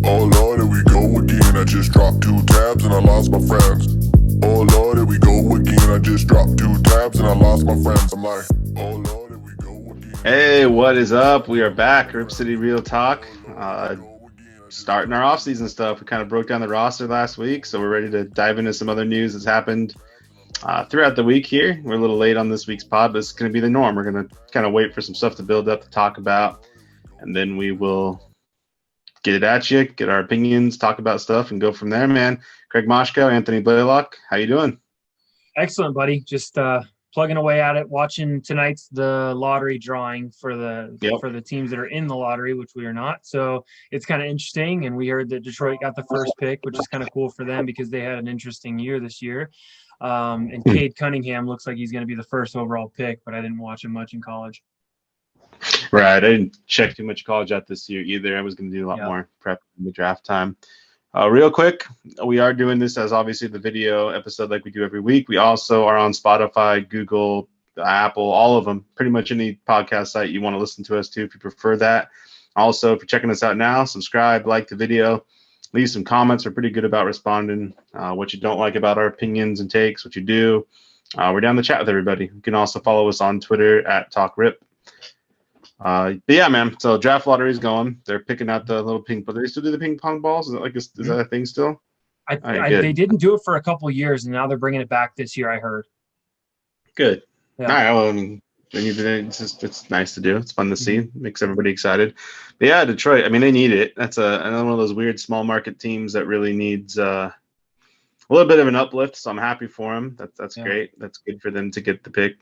Oh Lord, here we go again. I just dropped 2 tabs and I lost my friends. Oh Lord, here we go again. I just dropped 2 tabs and I lost my friends. I'm like, oh Lord, here we go again. Hey, what is up? We are back, Rip City Real Talk. Starting our off-season stuff. We kind of broke down the roster last week, so we're ready to dive into some other news that's happened throughout the week here. We're a little late on this week's pod, but it's going to be the norm. We're going to kind of wait for some stuff to build up to talk about, and then we will get it at you, get our opinions, talk about stuff, and go from there, man. Craig Moshko, Anthony Blaylock, how you doing? Excellent, buddy. Just plugging away at it, watching tonight's the lottery drawing for the teams that are in the lottery, which we are not. So it's kind of interesting. And we heard that Detroit got the first pick, which is kind of cool for them because they had an interesting year this year. And Cade Cunningham looks like he's going to be the first overall pick, but I didn't watch him much in college. Right. I didn't check too much college out this year either. I was going to do a lot more prep in the draft time. Real quick, we are doing this as obviously the video episode like we do every week. We also are on Spotify, Google, Apple, all of them, pretty much any podcast site you want to listen to us to if you prefer that. Also, if you're checking us out now, subscribe, like the video, leave some comments. We're pretty good about responding. What you don't like about our opinions and takes, what you do. We're down to chat with everybody. You can also follow us on Twitter at TalkRip. But yeah, man. So draft lottery is going. They're picking out the little ping. But they still do the ping pong balls. Is that a thing still? They didn't do it for a couple of years, and now they're bringing it back this year. I heard. Good. Yeah. All right. Well, I mean, it's nice to do. It's fun to see. Makes everybody excited. But yeah, Detroit. I mean, they need it. That's another one of those weird small market teams that really needs a little bit of an uplift. So I'm happy for them. That's great. That's good for them to get the pick.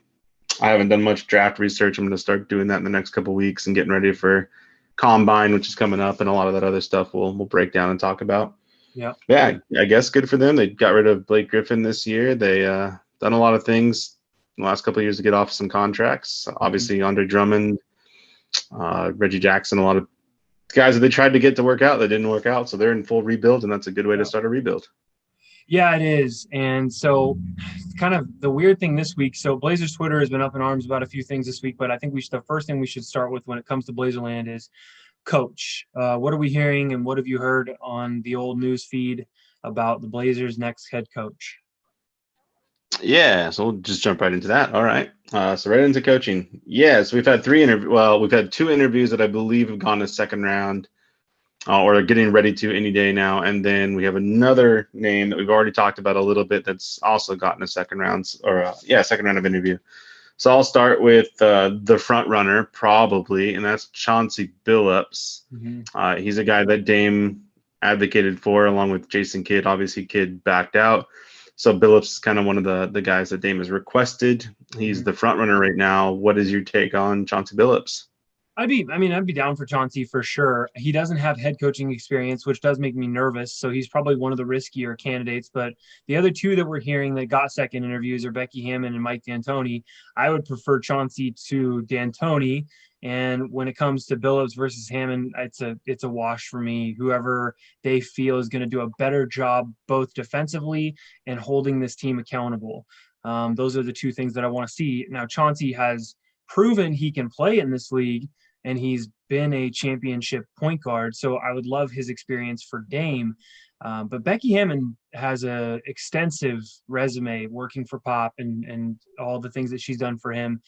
I haven't done much draft research. I'm going to start doing that in the next couple of weeks and getting ready for Combine, which is coming up, and a lot of that other stuff we'll break down and talk about. Yeah. Yeah, I guess good for them. They got rid of Blake Griffin this year. They done a lot of things in the last couple of years to get off some contracts. Obviously, Andre Drummond, Reggie Jackson, a lot of guys that they tried to get to work out that didn't work out. So they're in full rebuild, and that's a good way to start a rebuild. Yeah, it is. And so kind of the weird thing this week, so Blazers Twitter has been up in arms about a few things this week, but I think the first thing we should start with when it comes to Blazerland is coach. What are we hearing and what have you heard on the old news feed about the Blazers' next head coach? Yeah, so we'll just jump right into that. All right. So right into coaching. Yes, we've had we've had 2 interviews that I believe have gone to second round. Or are getting ready to any day now. And then we have another name that we've already talked about a little bit that's also gotten a second round of interview. So I'll start with the front runner probably, and that's Chauncey Billups. He's a guy that Dame advocated for along with Jason Kidd. Obviously, Kidd backed out. So Billups is kind of one of the guys that Dame has requested. He's the front runner right now. What is your take on Chauncey Billups? I'd be down for Chauncey for sure. He doesn't have head coaching experience, which does make me nervous. So he's probably one of the riskier candidates. But the other 2 that we're hearing that got second interviews are Becky Hammon and Mike D'Antoni. I would prefer Chauncey to D'Antoni. And when it comes to Billups versus Hammond, it's a wash for me. Whoever they feel is going to do a better job both defensively and holding this team accountable. Those are the 2 things that I want to see. Now, Chauncey has proven he can play in this league, and he's been a championship point guard. So I would love his experience for Dame. But Becky Hammon has a extensive resume working for Pop and all the things that she's done for him.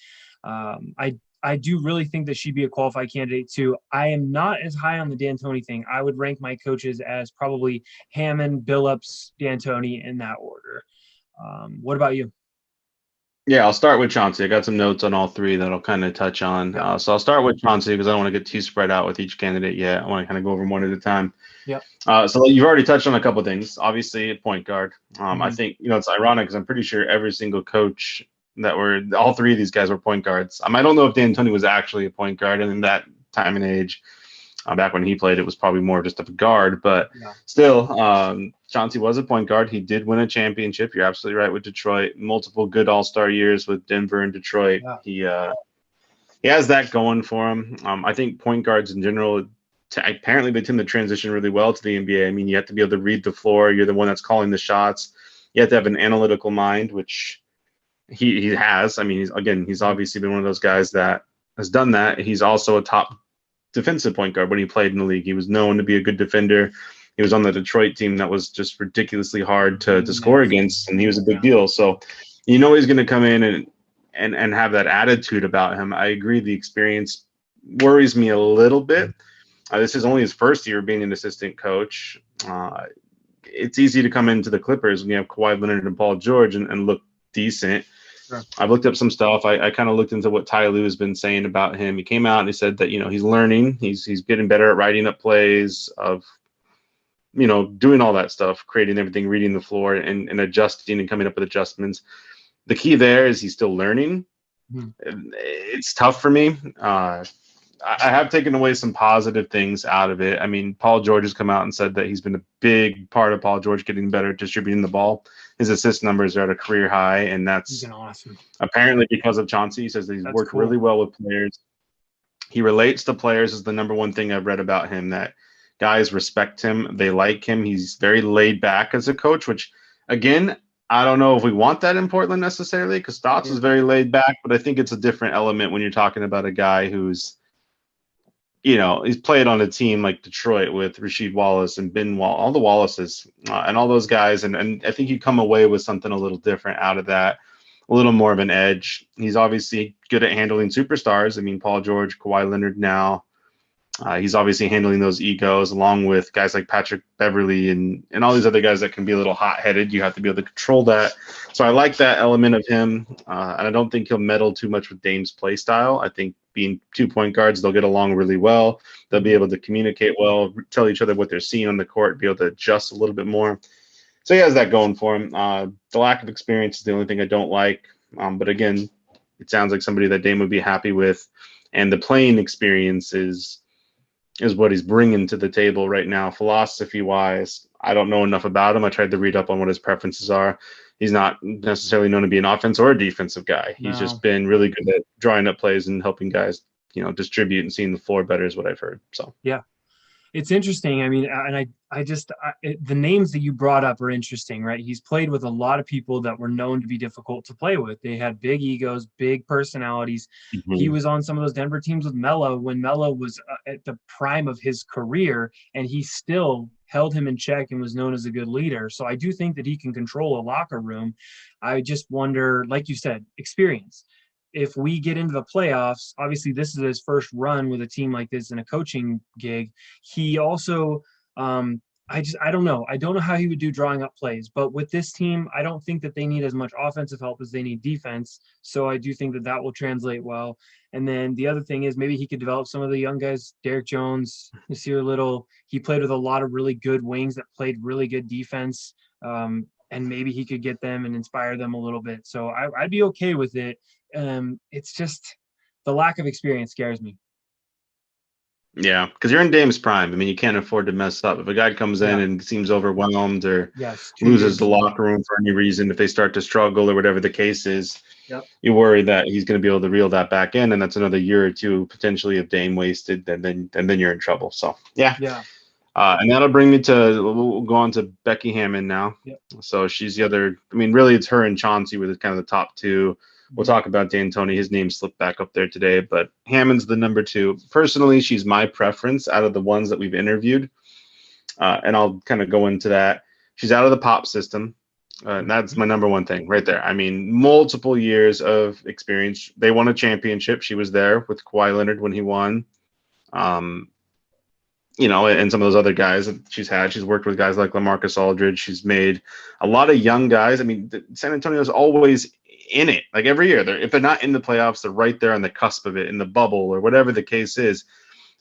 I do really think that she'd be a qualified candidate too. I am not as high on the D'Antoni thing. I would rank my coaches as probably Hammon, Billups, D'Antoni in that order. What about you? Yeah, I'll start with Chauncey. I got some notes on all 3 that I'll kind of touch on. So I'll start with Chauncey because I don't want to get too spread out with each candidate yet. I want to kind of go over them one at a time. Yeah. So you've already touched on a couple of things. Obviously, at point guard. I think it's ironic because I'm pretty sure every single coach all 3 of these guys were point guards. I don't know if D'Antoni was actually a point guard, and in that time and age, back when he played, it was probably more just of a guard. But still, Chauncey was a point guard. He did win a championship. You're absolutely right with Detroit. Multiple good All-Star years with Denver and Detroit. Yeah. He has that going for him. I think point guards in general, apparently they tend to transition really well to the NBA. I mean, you have to be able to read the floor. You're the one that's calling the shots. You have to have an analytical mind, which he has. I mean, he's obviously been one of those guys that has done that. He's also a top defensive point guard when he played in the league. He was known to be a good defender. He was on the Detroit team that was just ridiculously hard to score against, and he was a big deal. So he's going to come in and have that attitude about him. I agree. The experience worries me a little bit. This is only his first year being an assistant coach. It's easy to come into the Clippers when you have Kawhi Leonard and Paul George and look decent. Sure. I've looked up some stuff. I kind of looked into what Ty Lue has been saying about him. He came out and he said that, he's learning. He's getting better at writing up plays, of doing all that stuff, creating everything, reading the floor, and adjusting and coming up with adjustments. The key there is he's still learning. It's tough for me. I have taken away some positive things out of it. I mean, Paul George has come out and said that he's been a big part of Paul George getting better at distributing the ball. His assist numbers are at a career high, and that's awesome. Apparently because of Chauncey. He says that he's worked really well with players. He relates to players is the number one thing I've read about him, that guys respect him. They like him. He's very laid back as a coach, which, again, I don't know if we want that in Portland necessarily, because Stotts is very laid back, but I think it's a different element when you're talking about a guy who's, he's played on a team like Detroit with Rasheed Wallace and Ben Wall, all the Wallaces and all those guys. And I think you come away with something a little different out of that, a little more of an edge. He's obviously good at handling superstars. I mean, Paul George, Kawhi Leonard now. He's obviously handling those egos along with guys like Patrick Beverley and all these other guys that can be a little hot-headed. You have to be able to control that. So I like that element of him, and I don't think he'll meddle too much with Dame's play style. I think being 2 point guards, they'll get along really well. They'll be able to communicate well, tell each other what they're seeing on the court, be able to adjust a little bit more. So he has that going for him. The lack of experience is the only thing I don't like. But again, it sounds like somebody that Dame would be happy with. And the playing experience is what he's bringing to the table right now. Philosophy-wise, I don't know enough about him. I tried to read up on what his preferences are. He's not necessarily known to be an offense or a defensive guy. He's just been really good at drawing up plays and helping guys, distribute and seeing the floor better is what I've heard. So yeah, it's interesting. I mean, and the names that you brought up are interesting, right? He's played with a lot of people that were known to be difficult to play with. They had big egos, big personalities. He was on some of those Denver teams with Melo when Melo was at the prime of his career, and he still held him in check and was known as a good leader. So I do think that he can control a locker room. I just wonder, like you said, experience. If we get into the playoffs, obviously this is his first run with a team like this in a coaching gig. He also, I don't know. I don't know how he would do drawing up plays, but with this team, I don't think that they need as much offensive help as they need defense. So I do think that will translate well. And then the other thing is maybe he could develop some of the young guys, Derek Jones, Nasir Little. He played with a lot of really good wings that played really good defense. And maybe he could get them and inspire them a little bit. So I'd be okay with it. It's just the lack of experience scares me. Yeah, because you're in Dame's prime. I mean, you can't afford to mess up. If a guy comes in and seems overwhelmed or loses the locker room for any reason, if they start to struggle or whatever the case is, you worry that he's going to be able to reel that back in, and that's another year or two potentially of Dame wasted, and then you're in trouble. So yeah. And that'll bring me to, we'll go on to Becky Hammond now. So she's the other. I mean, really, it's her and Chauncey were kind of the top two. We'll talk about D'Antoni. His name slipped back up there today, but Hammond's the number two. Personally, she's my preference out of the ones that we've interviewed, and I'll kind of go into that. She's out of the pop system, and that's my number one thing right there. I mean, multiple years of experience. They won a championship. She was there with Kawhi Leonard when he won. And some of those other guys that she's had. She's worked with guys like LaMarcus Aldridge. She's made a lot of young guys. I mean, San Antonio's always in it, like every year. If they're not in the playoffs, they're right there on the cusp of it, in the bubble or whatever the case is.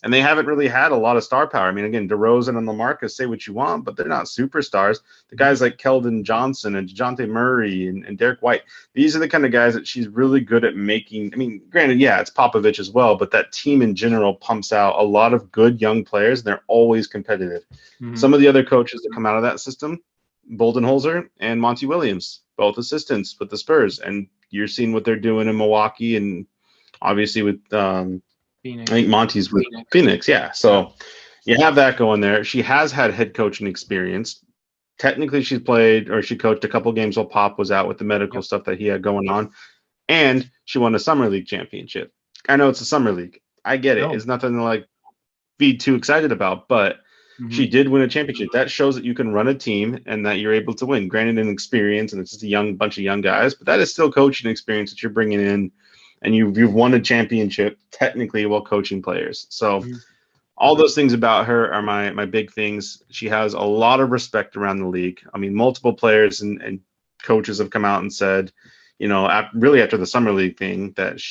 And they haven't really had a lot of star power. I mean, again, DeRozan and LaMarcus, say what you want, but they're not superstars. The guys like Keldon Johnson and DeJounte Murray and Derek White, these are the kind of guys that she's really good at making. I mean, granted, yeah, it's Popovich as well, but that team in general pumps out a lot of good young players, and they're always competitive. Some of the other coaches that come out of that system, Boldenholzer and Monty Williams, both assistants with the Spurs, and you're seeing what they're doing in Milwaukee, and obviously with Phoenix. I think Monty's with Phoenix, yeah. So you have that going there. She has had head coaching experience. Technically, she coached a couple games while Pop was out with the medical stuff that he had going on, and she won a summer league championship. I know it's a summer league. I get it. It's nothing like be too excited about, but she Mhm. did win a championship. That shows that you can run a team and that you're able to win. Granted, in experience, and it's just a bunch of young guys, but that is still coaching experience that you're bringing in, and you've won a championship technically while coaching players. So Mhm. all those things about her are my big things. She has a lot of respect around the league. I mean, multiple players and coaches have come out and said, really after the summer league thing, that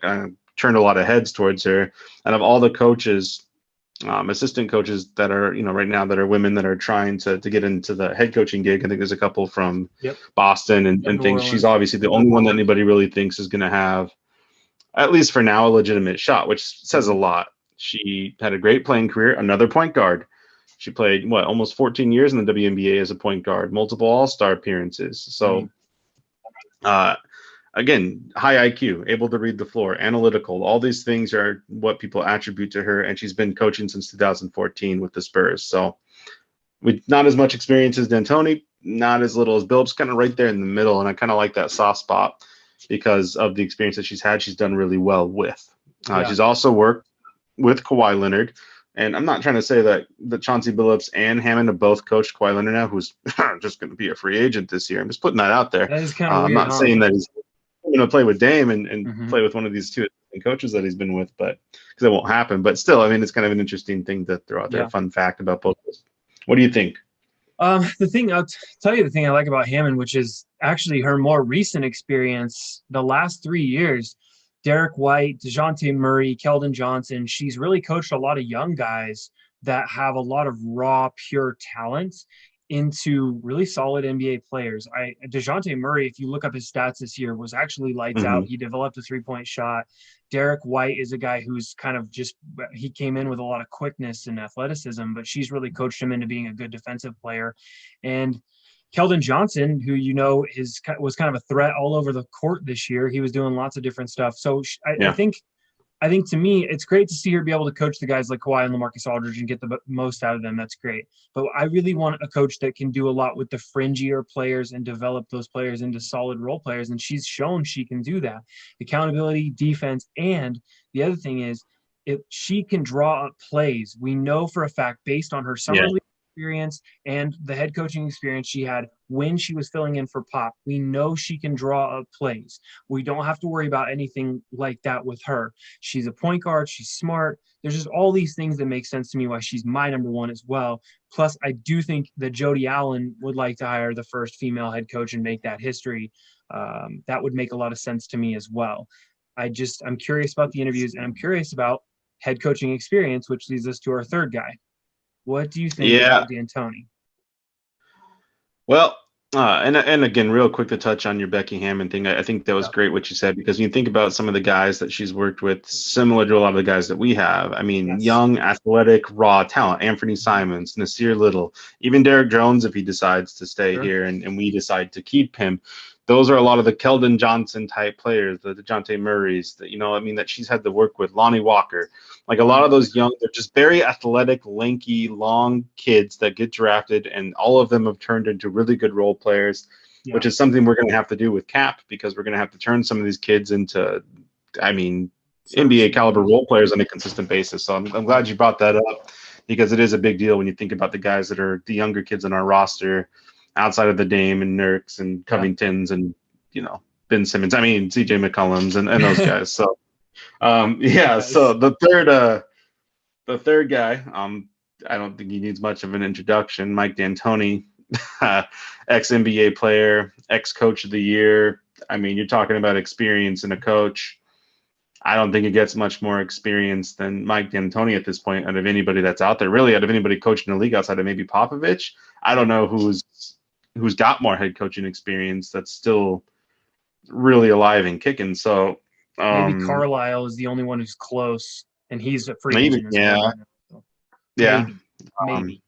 kind of turned a lot of heads towards her. And of all the coaches, assistant coaches that are right now that are women that are trying to get into the head coaching gig, I think there's a couple from Yep. Boston and New things. She's Orleans. obviously the only one that anybody really thinks is going to have, at least for now, a legitimate shot, which says a lot. She had a great playing career, another point guard. She played almost 14 years in the WNBA as a point guard, multiple All-Star appearances. So, again, high IQ, able to read the floor, analytical. All these things are what people attribute to her, and she's been coaching since 2014 with the Spurs. So, with not as much experience as D'Antoni, not as little as Billups, kind of right there in the middle, and I kind of like that soft spot because of the experience that she's had. She's done really well with. She's also worked with Kawhi Leonard. And I'm not trying to say that Chauncey Billups and Hammond have both coached Kawhi Leonard now, who's just going to be a free agent this year. I'm just putting that out there. That is kind of I'm weird. not saying that he's going to play with Dame and Mhm. play with one of these two coaches that he's been with, but because it won't happen. But still, I mean, it's kind of an interesting thing to throw out there. A fun fact about both of us. What do you think? The thing I'll tell you, the thing I like about Hammond, which is actually her more recent experience, the last 3 years, Derek White, DeJounte Murray, Keldon Johnson, she's really coached a lot of young guys that have a lot of raw, pure talent into really solid NBA players. DeJounte Murray, if you look up his stats this year, was actually lights out. He developed a three-point shot. Derek White is a guy who's kind of he came in with a lot of quickness and athleticism, but she's really coached him into being a good defensive player. And Keldon Johnson, who was kind of a threat all over the court this year. He was doing lots of different stuff. So I think to me, it's great to see her be able to coach the guys like Kawhi and LaMarcus Aldridge and get the most out of them. That's great. But I really want a coach that can do a lot with the fringier players and develop those players into solid role players. And she's shown she can do that. Accountability, defense, and the other thing is, if she can draw up plays, we know for a fact based on her summer league experience and the head coaching experience she had when she was filling in for Pop, we know she can draw up plays. We don't have to worry about anything like that with her. She's a point guard. She's smart. There's just all these things that make sense to me why she's my number one as well. Plus, I do think that Jody Allen would like to hire the first female head coach and make that history. That would make a lot of sense to me as well. I'm curious about the interviews, and I'm curious about head coaching experience, which leads us to our third guy. What do you think about D'Antoni? Well, and again, real quick to touch on your Becky Hammond thing, I think that was great what you said, because when you think about some of the guys that she's worked with, similar to a lot of the guys that we have. I mean, young, athletic, raw talent. Anthony Simons, Nasir Little, even Derek Jones, if he decides to stay here and we decide to keep him. Those are a lot of the Keldon Johnson type players, the DeJounte Murrays, that she's had to work with, Lonnie Walker. Like a lot of those young, they're just very athletic, lanky, long kids that get drafted, and all of them have turned into really good role players, which is something we're going to have to do with Cap, because we're going to have to turn some of these kids into, NBA caliber role players on a consistent basis. So I'm glad you brought that up, because it is a big deal when you think about the guys that are the younger kids on our roster, outside of the Dame and Nurks and Covingtons and Ben Simmons. CJ McCollums and those guys. So So the third guy, I don't think he needs much of an introduction. Mike D'Antoni, ex NBA player, ex coach of the year. You're talking about experience in a coach. I don't think it gets much more experience than Mike D'Antoni at this point out of anybody that's out there. Really, out of anybody coaching the league outside of maybe Popovich. I don't know who's got more head coaching experience that's still really alive and kicking. So maybe Carlisle is the only one who's close, and he's a free agent as well. So maybe.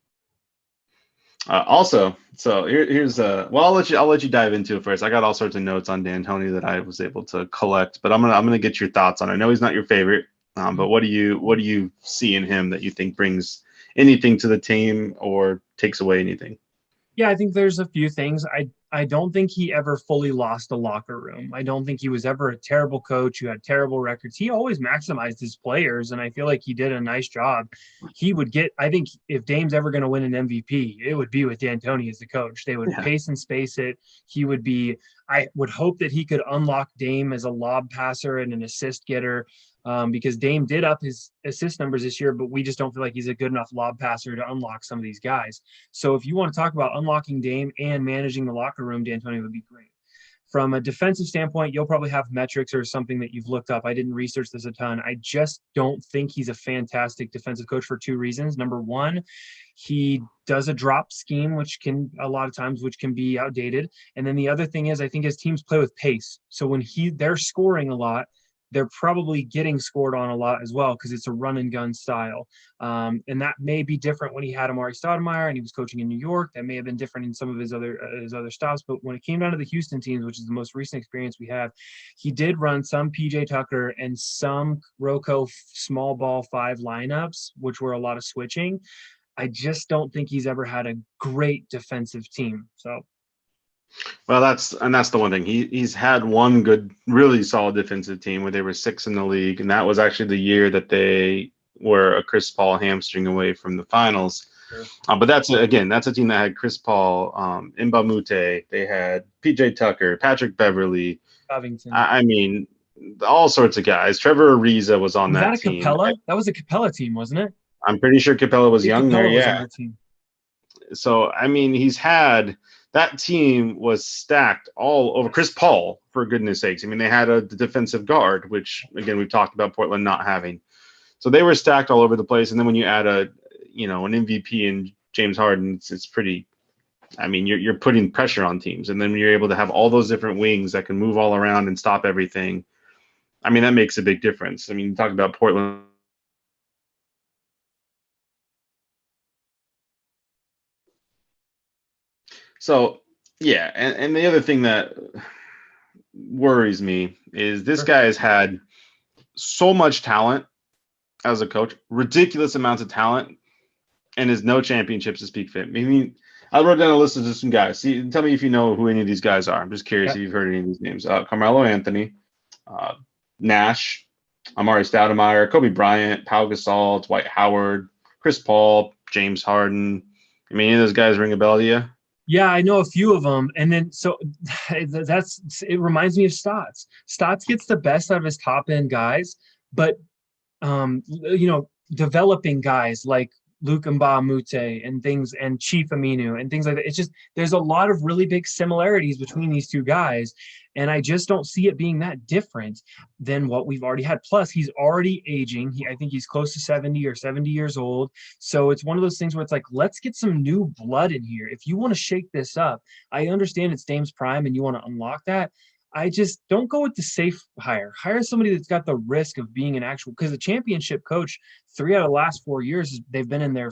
Also, so here's I'll let you dive into it first. I got all sorts of notes on D'Antoni that I was able to collect, but I'm gonna get your thoughts on it. I know he's not your favorite, but what do you see in him that you think brings anything to the team or takes away anything? Yeah, I think there's a few things. I don't think he ever fully lost the locker room. I don't think he was ever a terrible coach who had terrible records. He always maximized his players, and I feel like he did a nice job. He would get, I think, if Dame's ever going to win an MVP, it would be with D'Antoni as the coach. They would Yeah. pace and space it. He would be, I would hope that he could unlock Dame as a lob passer and an assist getter. Because Dame did up his assist numbers this year, but we just don't feel like he's a good enough lob passer to unlock some of these guys. So if you want to talk about unlocking Dame and managing the locker room, D'Antoni would be great. From a defensive standpoint, you'll probably have metrics or something that you've looked up. I didn't research this a ton. I just don't think he's a fantastic defensive coach for two reasons. Number one, he does a drop scheme, which can a lot of times, which can be outdated. And then the other thing is, I think his teams play with pace. So when they're scoring a lot, they're probably getting scored on a lot as well because it's a run and gun style. And that may be different when he had Amari Stoudemire and he was coaching in New York. That may have been different in some of his other stops. But when it came down to the Houston teams, which is the most recent experience we have, he did run some PJ Tucker and some Rocco small ball 5 lineups, which were a lot of switching. I just don't think he's ever had a great defensive team. So Well, that's the one thing. He's had one good, really solid defensive team where they were 6th in the league, and that was actually the year that they were a Chris Paul hamstring away from the finals. Sure. But that's a team that had Chris Paul, Mbamute, they had PJ Tucker, Patrick Beverly. Covington. I mean, all sorts of guys. Trevor Ariza was on that team. Capella? That was a Capella team, wasn't it? I'm pretty sure Capella was young there. Yeah. So I mean, he's had. That team was stacked all over. Chris Paul, for goodness sakes. I mean, they had a defensive guard, which, again, we've talked about Portland not having. So they were stacked all over the place. And then when you add an MVP in James Harden, it's pretty – I mean, you're putting pressure on teams. And then when you're able to have all those different wings that can move all around and stop everything, I mean, that makes a big difference. I mean, you talk about Portland. So, yeah, and the other thing that worries me is this guy has had so much talent as a coach, ridiculous amounts of talent, and has no championships to speak fit. I mean, I wrote down a list of just some guys. See, tell me if you know who any of these guys are. I'm just curious if you've heard any of these names. Carmelo Anthony, Nash, Amari Stoudemire, Kobe Bryant, Pau Gasol, Dwight Howard, Chris Paul, James Harden. I mean, any of those guys ring a bell to you? Yeah, I know a few of them. And then so it reminds me of Stotts. Stotts gets the best out of his top end guys, but developing guys like Luke Mbamute and things and Chief Aminu and things like that. It's just there's a lot of really big similarities between these two guys. And I just don't see it being that different than what we've already had. Plus, he's already aging. I think he's close to 70 or 70 years old. So it's one of those things where it's like, let's get some new blood in here. If you want to shake this up, I understand it's Dame's prime and you want to unlock that. I just don't go with the safe hire. Hire somebody that's got the risk of being an actual, because the championship coach, 3 out of the last 4 years, they've been in their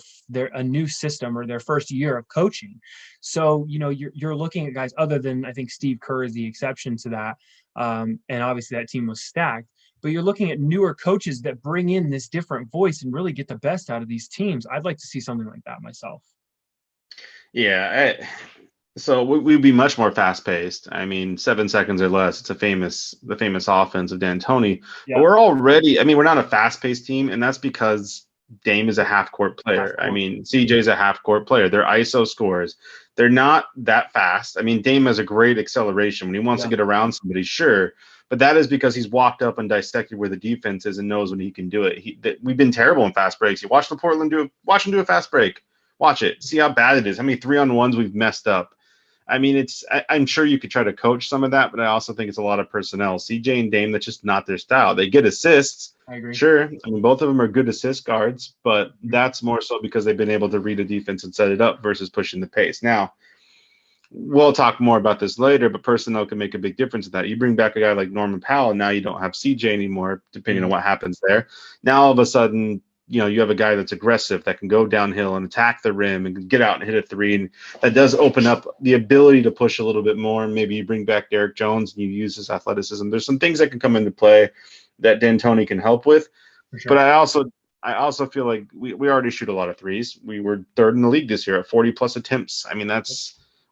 a new system or their first year of coaching. So, you're looking at guys other than, I think Steve Kerr is the exception to that. And obviously that team was stacked, but you're looking at newer coaches that bring in this different voice and really get the best out of these teams. I'd like to see something like that myself. Yeah. So we'd be much more fast-paced. I mean, 7 seconds or less. It's the famous offense of D'Antoni. Yeah. But we're not a fast-paced team, and that's because Dame is a half-court player. I mean, CJ's a half-court player. They're ISO scorers. They're not that fast. I mean, Dame has a great acceleration when he wants to get around somebody, sure, but that is because he's walked up and dissected where the defense is and knows when he can do it. We've been terrible in fast breaks. You watch the Portland watch him do a fast break. Watch it. See how bad it is. How many 3-on-1s we've messed up. I mean, I'm sure you could try to coach some of that, but I also think it's a lot of personnel. CJ and Dame, that's just not their style. They get assists. I agree. Sure. I mean, both of them are good assist guards, but that's more so because they've been able to read a defense and set it up versus pushing the pace. Now, we'll talk more about this later, but personnel can make a big difference in that. You bring back a guy like Norman Powell, and now you don't have CJ anymore, depending on what happens there. Now, all of a sudden, you have a guy that's aggressive that can go downhill and attack the rim and get out and hit a three. And that does open up the ability to push a little bit more. And maybe you bring back Derek Jones and you use his athleticism. There's some things that can come into play that D'Antoni can help with. Sure. But I also I also feel like we already shoot a lot of threes. We were third in the league this year at 40 plus attempts. I mean,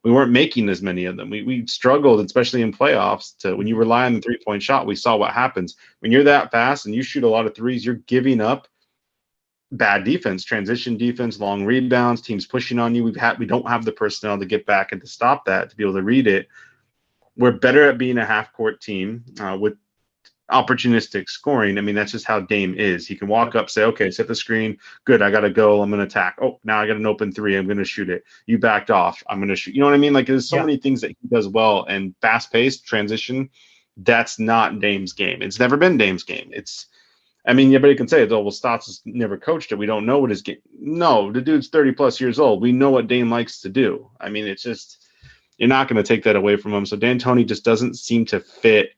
we weren't making as many of them. We struggled, especially in playoffs, to when you rely on the 3-point shot, we saw what happens. When you're that fast and you shoot a lot of threes, you're giving up bad defense, transition defense, long rebounds, teams pushing on you. We don't have the personnel to get back and to stop that, to be able to read it. We're better at being a half court team with opportunistic scoring. I mean, that's just how Dame is. He can walk up, say, okay, set the screen. Good. I got to go. I'm going to attack. Oh, now I got an open three. I'm going to shoot it. You backed off. I'm going to shoot. You know what I mean? Like there's so many things that he does well, and fast paced transition. That's not Dame's game. It's never been Dame's game. I mean, everybody can say, oh, well, Stotts has never coached it. We don't know what his game. No, the dude's 30 plus years old. We know what Dame likes to do. I mean, it's just, you're not going to take that away from him. So D'Antoni just doesn't seem to fit.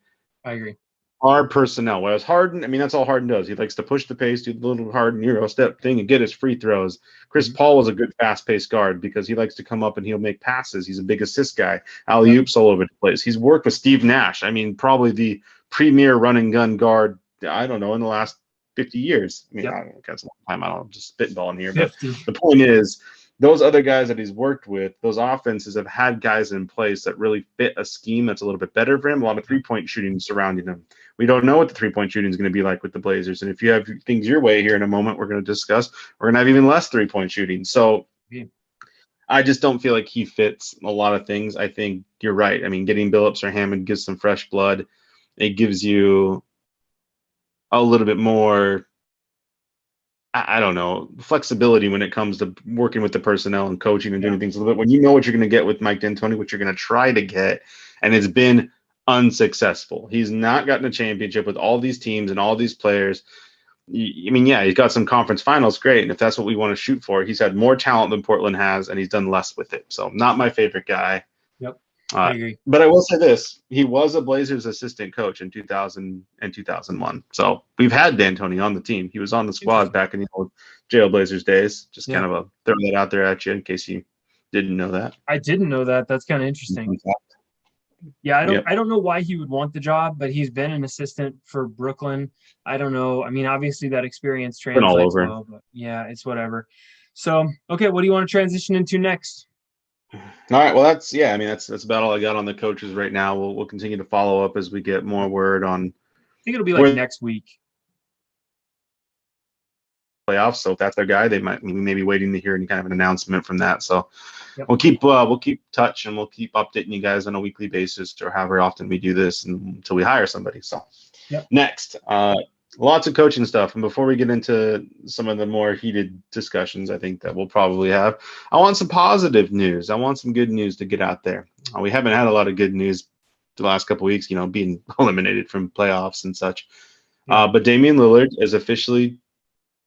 I agree. Our personnel. Whereas Harden, I mean, that's all Harden does. He likes to push the pace, do the little Harden Euro step thing, and get his free throws. Chris Paul was a good fast-paced guard because he likes to come up and he'll make passes. He's a big assist guy. Alley-oops all over the place. He's worked with Steve Nash. I mean, probably the premier running gun guard, I don't know, in the last 50 years. I mean, I don't know, that's a long time. I don't know, just spitballing here. 50. But the point is, those other guys that he's worked with, those offenses have had guys in place that really fit a scheme that's a little bit better for him. A lot of three-point shooting surrounding him. We don't know what the three-point shooting is going to be like with the Blazers. And if you have things your way here in a moment, we're going to discuss, we're going to have even less three-point shooting. So I just don't feel like he fits a lot of things. I think you're right. I mean, getting Billups or Hammond gives some fresh blood. It gives you a little bit more, I don't know, flexibility when it comes to working with the personnel and coaching and doing things a little bit. When you know what you're going to get with Mike D'Antoni, what you're going to try to get, and it's been unsuccessful. He's not gotten a championship with all these teams and all these players. I mean, yeah, he's got some conference finals, great. And if that's what we want to shoot for, he's had more talent than Portland has, and he's done less with it. So not my favorite guy. Yep. I agree. But I will say this. He was a Blazers assistant coach in 2000 and 2001. So we've had D'Antoni on the team. He was on the squad back in the old Jail Blazers days. Just kind of throw that out there at you in case you didn't know that. I didn't know that. That's kind of interesting. Yeah, I don't know why he would want the job, but he's been an assistant for Brooklyn. I don't know. I mean, obviously that experience translates all over. well, but yeah, it's whatever. So, okay, what do you want to transition into next? All right. Well, that's about all I got on the coaches right now. We'll continue to follow up as we get more word on. I think it'll be like next week. Playoffs. So if that's their guy, we may be waiting to hear any kind of an announcement from that. So we'll keep touch and we'll keep updating you guys on a weekly basis or however often we do this until we hire somebody. So next, lots of coaching stuff. And before we get into some of the more heated discussions, I think that we'll probably have, I want some positive news. I want some good news to get out there. We haven't had a lot of good news the last couple of weeks, being eliminated from playoffs and such. But Damian Lillard is officially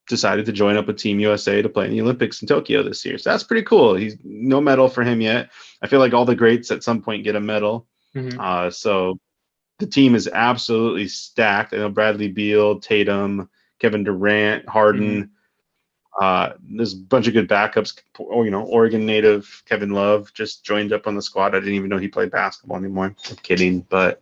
decided to join up with Team USA to play in the Olympics in Tokyo this year. So that's pretty cool. He's no medal for him yet. I feel like all the greats at some point get a medal. So the team is absolutely stacked. I know Bradley Beal, Tatum, Kevin Durant, Harden. There's a bunch of good backups. Oregon native Kevin Love just joined up on the squad. I didn't even know he played basketball anymore. I'm kidding, but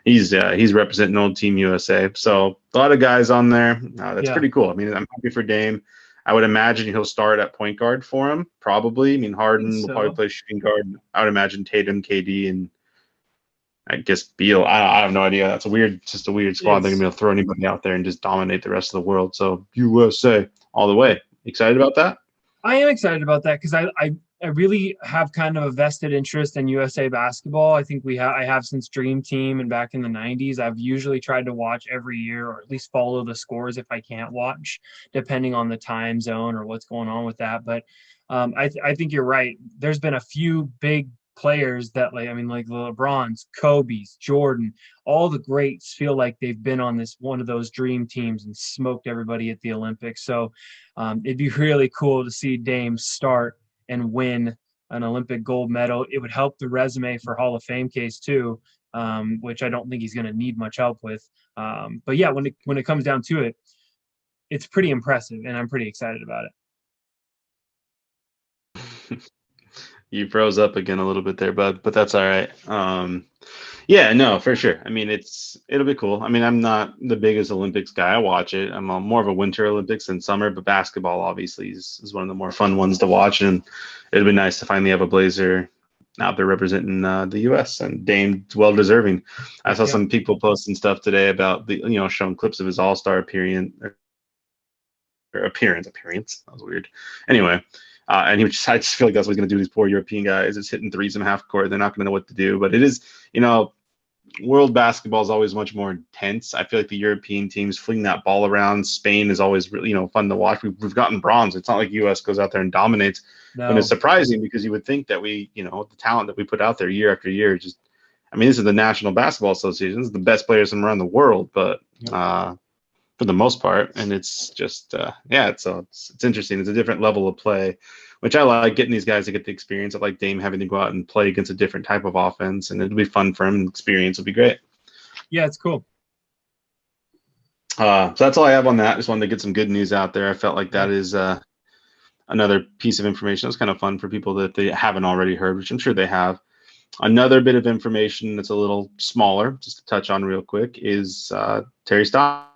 he's representing old Team USA. So a lot of guys on there. That's pretty cool. I mean, I'm happy for Dame. I would imagine he'll start at point guard for him, probably. I mean, Harden will probably play shooting guard. I would imagine Tatum, KD, and I guess Beal. I have no idea. That's just a weird squad. They're going to be able to throw anybody out there and just dominate the rest of the world. So USA all the way. Excited about that? I am excited about that because I really have kind of a vested interest in USA basketball. I think I have since Dream Team and back in the 90s. I've usually tried to watch every year or at least follow the scores if I can't watch, depending on the time zone or what's going on with that. But I think you're right. There's been a few big players that like the LeBrons, Kobe's, Jordan, all the greats feel like they've been on one of those dream teams and smoked everybody at the Olympics. So it'd be really cool to see Dame start and win an Olympic gold medal. It would help the resume for Hall of Fame case too, which I don't think he's going to need much help with. But yeah, when it comes down to it, it's pretty impressive and I'm pretty excited about it. You froze up again a little bit there, bud, but that's all right. Yeah, no, for sure. I mean, it'll be cool. I mean, I'm not the biggest Olympics guy. I watch it. I'm more of a Winter Olympics than summer, but basketball obviously is one of the more fun ones to watch, and it'll be nice to finally have a Blazer out there representing the U.S. and Dame's well deserving. I saw some people posting stuff today about showing clips of his All-Star appearance. That was weird. Anyway, and I just feel like that's what he's going to do. These poor European guys is hitting threes in half court. They're not going to know what to do. But it is, world basketball is always much more intense. I feel like the European teams flinging that ball around. Spain is always really, fun to watch. We've gotten bronze. It's not like U.S. goes out there and dominates. No. And it's surprising because you would think that we, the talent that we put out there year after year, this is the National Basketball Association. This is the best players from around the world, but for the most part, and it's just it's interesting. It's a different level of play, which I like, getting these guys to get the experience. I like Dame having to go out and play against a different type of offense, and it'll be fun for him. Experience will be great. Yeah, it's cool. So that's all I have on that. Just wanted to get some good news out there. I felt like that is another piece of information that's kind of fun for people that they haven't already heard, which I'm sure they have. Another bit of information that's a little smaller, just to touch on real quick, is Terry Stotts.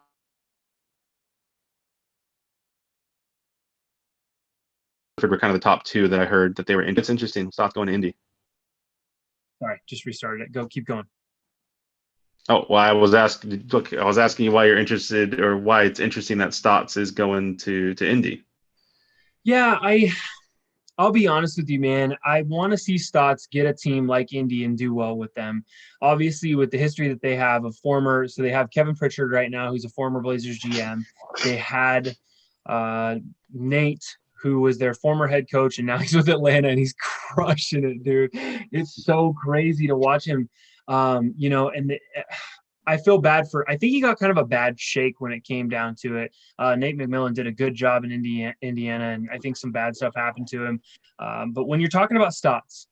Were kind of the top two that I heard that they were in. It's interesting. Stotts going to Indy. Sorry, just restarted it. Keep going. Oh, well, I was asking you why you're interested, or why it's interesting that Stotts is going to Indy. Yeah, I'll be honest with you, man. I want to see Stotts get a team like Indy and do well with them. Obviously, with the history that they have, so they have Kevin Pritchard right now, who's a former Blazers GM. They had Nate, who was their former head coach, and now he's with Atlanta, and he's crushing it, dude. It's so crazy to watch him. I feel bad I think he got kind of a bad shake when it came down to it. Nate McMillan did a good job in Indiana, and I think some bad stuff happened to him. But when you're talking about Stotts,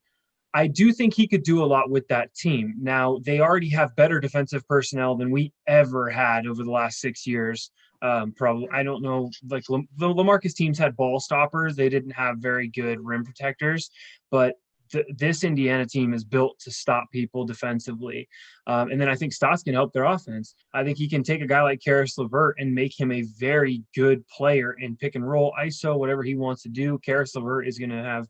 I do think he could do a lot with that team. Now, they already have better defensive personnel than we ever had over the last 6 years. Probably, I don't know, like the LaMarcus teams had ball stoppers. They didn't have very good rim protectors, but this Indiana team is built to stop people defensively. And then I think Stotts can help their offense. I think he can take a guy like Karis LeVert and make him a very good player in pick and roll, ISO, whatever he wants to do. Karis LeVert is going to have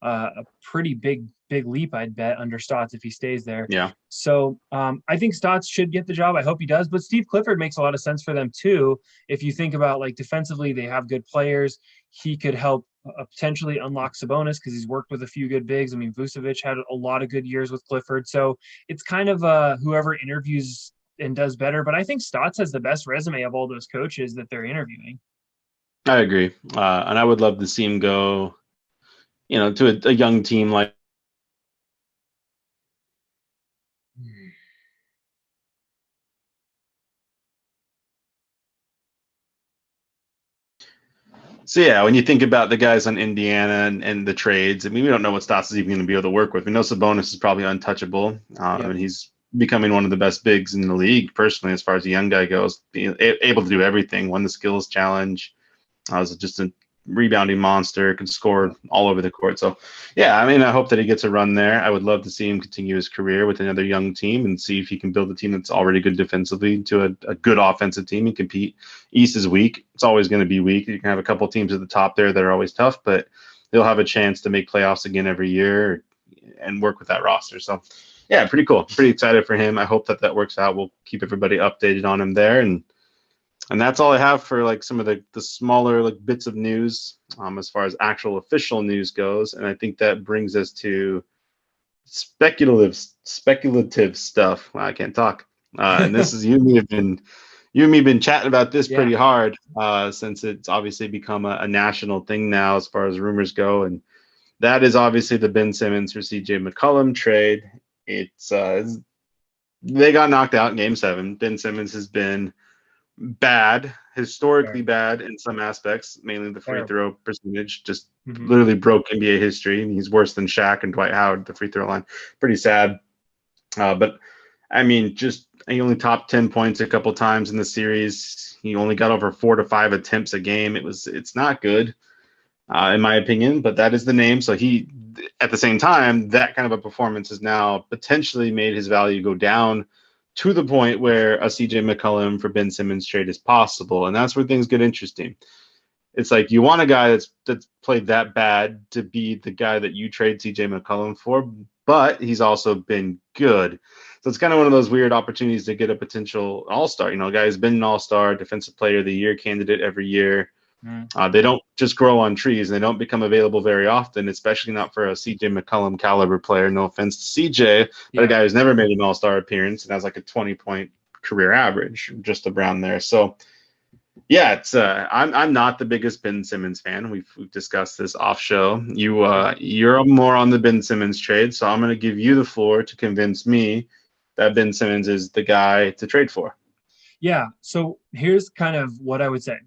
a pretty big leap, I'd bet, under Stotts if he stays there. Yeah. So I think Stotts should get the job. I hope he does. But Steve Clifford makes a lot of sense for them too. If you think about, like, defensively, they have good players. He could help potentially unlock Sabonis because he's worked with a few good bigs. I mean, Vucevic had a lot of good years with Clifford. So it's kind of whoever interviews and does better. But I think Stotts has the best resume of all those coaches that they're interviewing. I agree. And I would love to see him go, to a young team like. So, yeah, when you think about the guys on Indiana and the trades, I mean, we don't know what Stotts is even going to be able to work with. We know Sabonis is probably untouchable, and he's becoming one of the best bigs in the league, personally, as far as a young guy goes, being able to do everything, won the skills challenge. Was just a rebounding monster, can score all over the court. So, yeah, I mean, I hope that he gets a run there. I would love to see him continue his career with another young team and see if he can build a team that's already good defensively to a good offensive team and compete. East is weak. It's always going to be weak. You can have a couple teams at the top there that are always tough, but they'll have a chance to make playoffs again every year and work with that roster. So, yeah, pretty cool. Pretty excited for him. I hope that works out. We'll keep everybody updated on him there. And that's all I have for, like, some of the smaller, like, bits of news as far as actual official news goes. And I think that brings us to speculative stuff. Well, I can't talk. And this is you and me have been chatting about this pretty hard since it's obviously become a national thing now as far as rumors go. And that is obviously the Ben Simmons for CJ McCollum trade. It's they got knocked out in Game 7. Ben Simmons has been bad, historically bad in some aspects, mainly the free throw percentage. Just literally broke NBA history. He's worse than Shaq and Dwight Howard at the free throw line. Pretty sad. But I mean, he only topped 10 points a couple times in the series. He only got over 4 to 5 attempts a game. It's not good, in my opinion, but that is the name. So at the same time, that kind of a performance has now potentially made his value go down to the point where a CJ McCollum for Ben Simmons trade is possible. And that's where things get interesting. It's like you want a guy that's played that bad to be the guy that you trade CJ McCollum for, but he's also been good. So it's kind of one of those weird opportunities to get a potential all-star. You know, a guy who's been an all-star, defensive player of the year candidate every year. They don't just grow on trees, and they don't become available very often, especially not for a CJ McCollum caliber player. No offense to CJ, but a guy who's never made an all-star appearance and has like a 20-point career average, just around there. So yeah, it's I'm not the biggest Ben Simmons fan. We've discussed this off show. You're more on the Ben Simmons trade, so I'm going to give you the floor to convince me that Ben Simmons is the guy to trade for. Yeah, so here's kind of what I would say.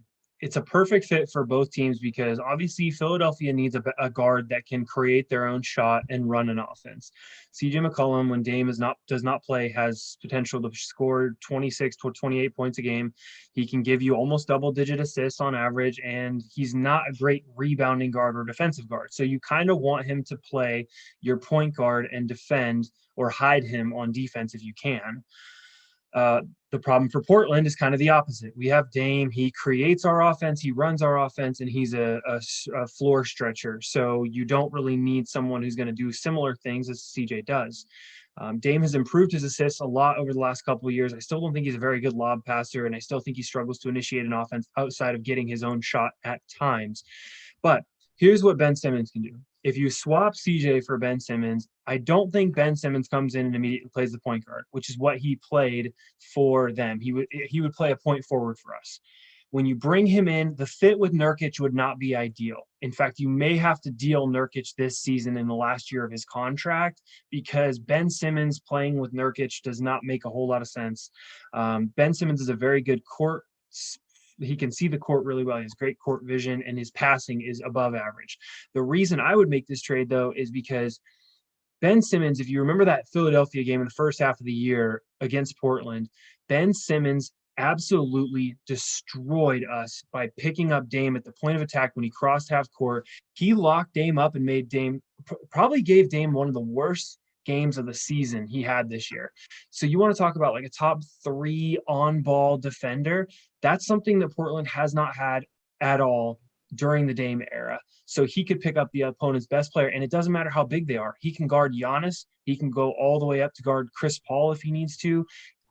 It's a perfect fit for both teams because obviously Philadelphia needs a guard that can create their own shot and run an offense. CJ McCollum, when Dame does not play, has potential to score 26 to 28 points a game. He can give you almost double-digit assists on average, and he's not a great rebounding guard or defensive guard. So you kind of want him to play your point guard and defend or hide him on defense if you can. The problem for Portland is kind of the opposite. We have Dame. He creates our offense. He runs our offense, and he's a floor stretcher. So you don't really need someone who's going to do similar things as CJ does. Dame has improved his assists a lot over the last couple of years. I still don't think he's a very good lob passer, and I still think he struggles to initiate an offense outside of getting his own shot at times. But here's what Ben Simmons can do. If you swap CJ for Ben Simmons, I don't think Ben Simmons comes in and immediately plays the point guard, which is what he played for them. He would play a point forward for us. When you bring him in, the fit with Nurkic would not be ideal. In fact, you may have to deal Nurkic this season in the last year of his contract because Ben Simmons playing with Nurkic does not make a whole lot of sense. Ben Simmons is a very good court. He can see the court really well. He has great court vision, and his passing is above average. The reason I would make this trade, though, is because Ben Simmons, if you remember that Philadelphia game in the first half of the year against Portland, Ben Simmons absolutely destroyed us by picking up Dame at the point of attack when he crossed half court. He locked Dame up and made Dame probably gave Dame one of the worst games of the season he had this year. So you want to talk about like a top 3 on-ball defender. That's something that Portland has not had at all during the Dame era. So he could pick up the opponent's best player, and it doesn't matter how big they are. He can guard Giannis. He can go all the way up to guard Chris Paul if he needs to.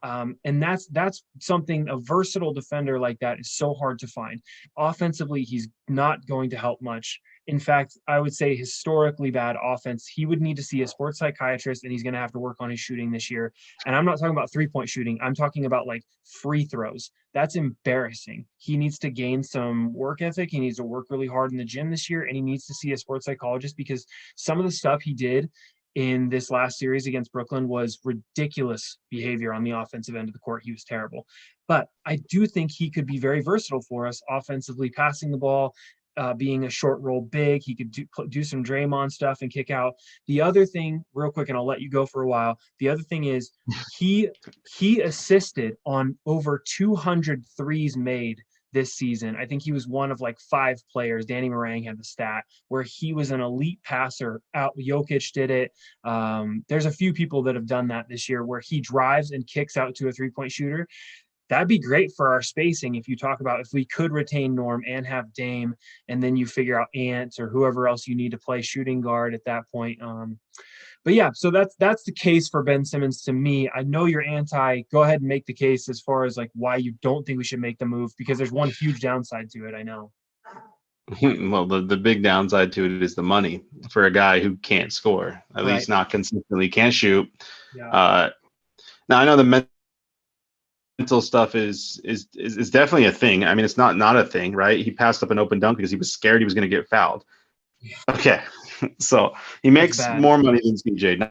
And that's something, a versatile defender like that is so hard to find. Offensively, he's not going to help much. In fact, I would say historically bad offense. He would need to see a sports psychiatrist, and he's going to have to work on his shooting this year. And I'm not talking about 3-point shooting. I'm talking about like free throws. That's embarrassing. He needs to gain some work ethic. He needs to work really hard in the gym this year, and he needs to see a sports psychologist because some of the stuff he did in this last series against Brooklyn was ridiculous behavior on the offensive end of the court. He was terrible. But I do think he could be very versatile for us offensively, passing the ball, being a short roll big. He could do some Draymond stuff and kick out. The other thing, real quick, and I'll let you go for a while. The other thing is he assisted on over 200 threes made this season. I think he was one of like 5 players. Danny Morang had the stat where he was an elite passer. Jokic did it. There's a few people that have done that this year where he drives and kicks out to a 3-point shooter. That'd be great for our spacing if you talk about if we could retain Norm and have Dame, and then you figure out Ant or whoever else you need to play shooting guard at that point. But yeah, so that's the case for Ben Simmons to me. I know you're anti. Go ahead and make the case as far as like why you don't think we should make the move, because there's one huge downside to it. I know. Well, the big downside to it is the money for a guy who can't score, at least not consistently, can't shoot. Yeah. Now I know the mental stuff is definitely a thing. I mean, it's not a thing, right? He passed up an open dunk because he was scared he was going to get fouled. Yeah. Okay, so he makes more money than CJ.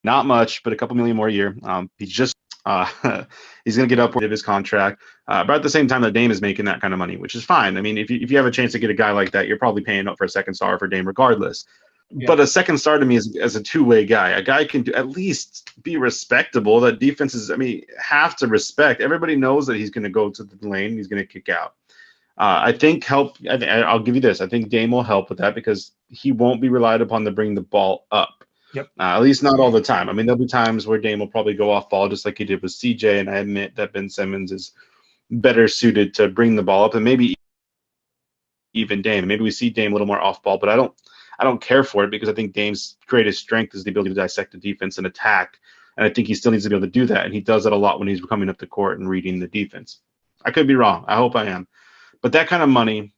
Not much, but a couple million more a year. He's just he's going to get upward of his contract, but at the same time, that Dame is making that kind of money, which is fine. I mean, if you have a chance to get a guy like that, you're probably paying up for a second star for Dame regardless. But a second star to me is as a two-way guy. A guy can at least be respectable. That defenses, I mean, have to respect. Everybody knows that he's going to go to the lane. He's going to kick out. I think I'll give you this. I think Dame will help with that because he won't be relied upon to bring the ball up. Yep. At least not all the time. I mean, there'll be times where Dame will probably go off ball just like he did with CJ, and I admit that Ben Simmons is better suited to bring the ball up, and maybe even Dame. Maybe we see Dame a little more off ball, but I don't care for it because I think Dame's greatest strength is the ability to dissect the defense and attack, and I think he still needs to be able to do that, and he does that a lot when he's coming up the court and reading the defense. I could be wrong. I hope I am. But that kind of money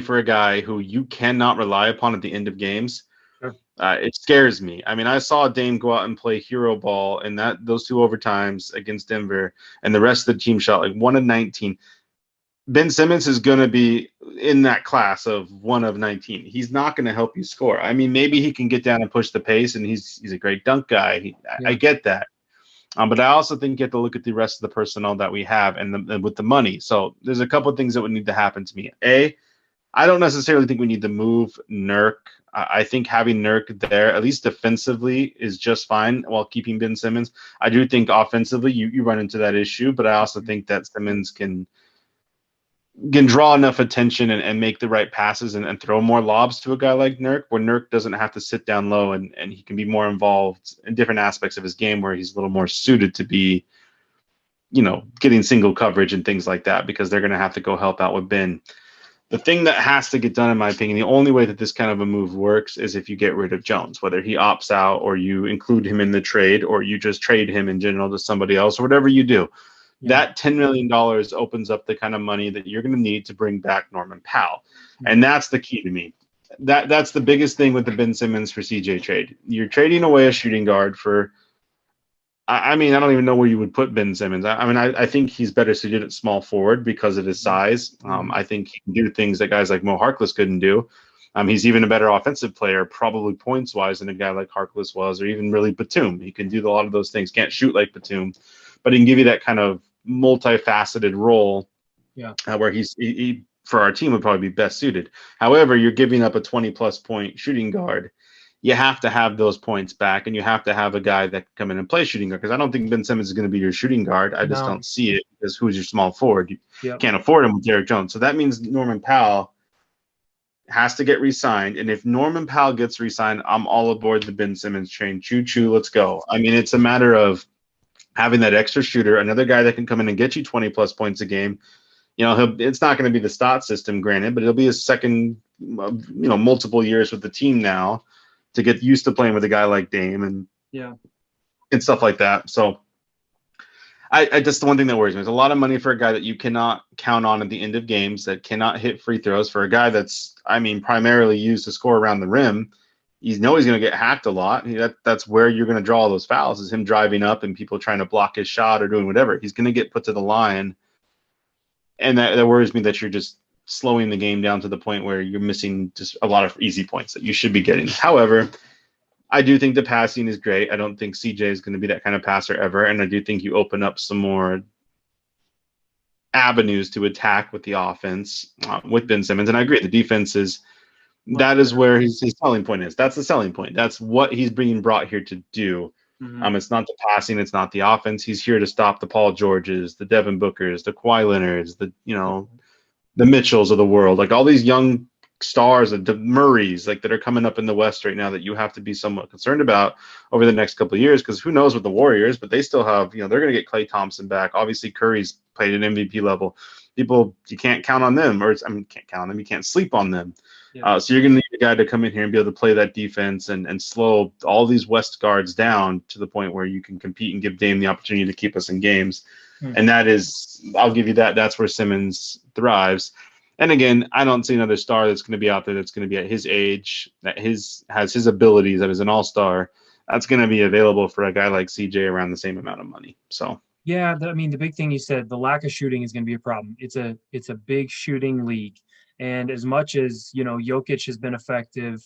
for a guy who you cannot rely upon at the end of games, sure. It scares me. I mean, I saw Dame go out and play hero ball in those 2 overtimes against Denver, and the rest of the team shot like 1 of 19. Ben Simmons is going to be in that class of 1 of 19. He's not going to help you score. I mean, maybe he can get down and push the pace, and he's a great dunk guy. I get that. But I also think you have to look at the rest of the personnel that we have and with the money. So there's a couple of things that would need to happen to me. I don't necessarily think we need to move Nurk. I think having Nurk there, at least defensively, is just fine while keeping Ben Simmons. I do think offensively you run into that issue, but I also think that Simmons can draw enough attention and make the right passes and throw more lobs to a guy like Nurk, where Nurk doesn't have to sit down low and he can be more involved in different aspects of his game where he's a little more suited to be, getting single coverage and things like that because they're going to have to go help out with Ben. The thing that has to get done, in my opinion, the only way that this kind of a move works is if you get rid of Jones, whether he opts out or you include him in the trade or you just trade him in general to somebody else or whatever you do. That $10 million opens up the kind of money that you're going to need to bring back Norman Powell. And that's the key to me. That's the biggest thing with the Ben Simmons for CJ trade. You're trading away a shooting guard for, I mean, I don't even know where you would put Ben Simmons. I think he's better suited at small forward because of his size. I think he can do things that guys like Mo Harkless couldn't do. He's even a better offensive player, probably points-wise, than a guy like Harkless was, or even really Batum. He can do a lot of those things. Can't shoot like Batum, but he can give you that kind of multifaceted role where he for our team would probably be best suited. However, you're giving up a 20-plus point shooting guard. You have to have those points back, and you have to have a guy that can come in and play shooting guard because I don't think Ben Simmons is going to be your shooting guard. I just don't see it because who's your small forward? You can't afford him with Derrick Jones. So that means Norman Powell has to get re-signed, and if Norman Powell gets re-signed, I'm all aboard the Ben Simmons train. Choo-choo, let's go. I mean, it's a matter of having that extra shooter, another guy that can come in and get you 20-plus points a game. It's not going to be the stot system, granted, but it'll be his second, multiple years with the team now to get used to playing with a guy like Dame and stuff like that. So I just the one thing that worries me is a lot of money for a guy that you cannot count on at the end of games, that cannot hit free throws, for a guy that's, primarily used to score around the rim. He's going to get hacked a lot. That's where you're going to draw all those fouls, is him driving up and people trying to block his shot or doing whatever. He's going to get put to the line. And that worries me, that you're just slowing the game down to the point where you're missing just a lot of easy points that you should be getting. However, I do think the passing is great. I don't think CJ is going to be that kind of passer ever. And I do think you open up some more avenues to attack with the offense with Ben Simmons. And I agree, the defense is where his selling point is. That's the selling point. That's what he's being brought here to do. It's not the passing. It's not the offense. He's here to stop the Paul Georges, the Devin Bookers, the Kawhi Leonards, the Mitchells of the world, like all these young stars, the Murrays, that are coming up in the West right now that you have to be somewhat concerned about over the next couple of years, because who knows with the Warriors, but they still have, they're going to get Klay Thompson back. Obviously, Curry's played at MVP level. People, you can't count on them, can't count on them. You can't sleep on them. So you're going to need a guy to come in here and be able to play that defense and slow all these West guards down to the point where you can compete and give Dame the opportunity to keep us in games. And that is, I'll give you that. That's where Simmons thrives. And again, I don't see another star that's going to be out there that's going to be at his age, that has his abilities, that is an all-star. That's going to be available for a guy like CJ around the same amount of money. So the big thing you said, the lack of shooting is going to be a problem. It's a big shooting league. And as much as, Jokic has been effective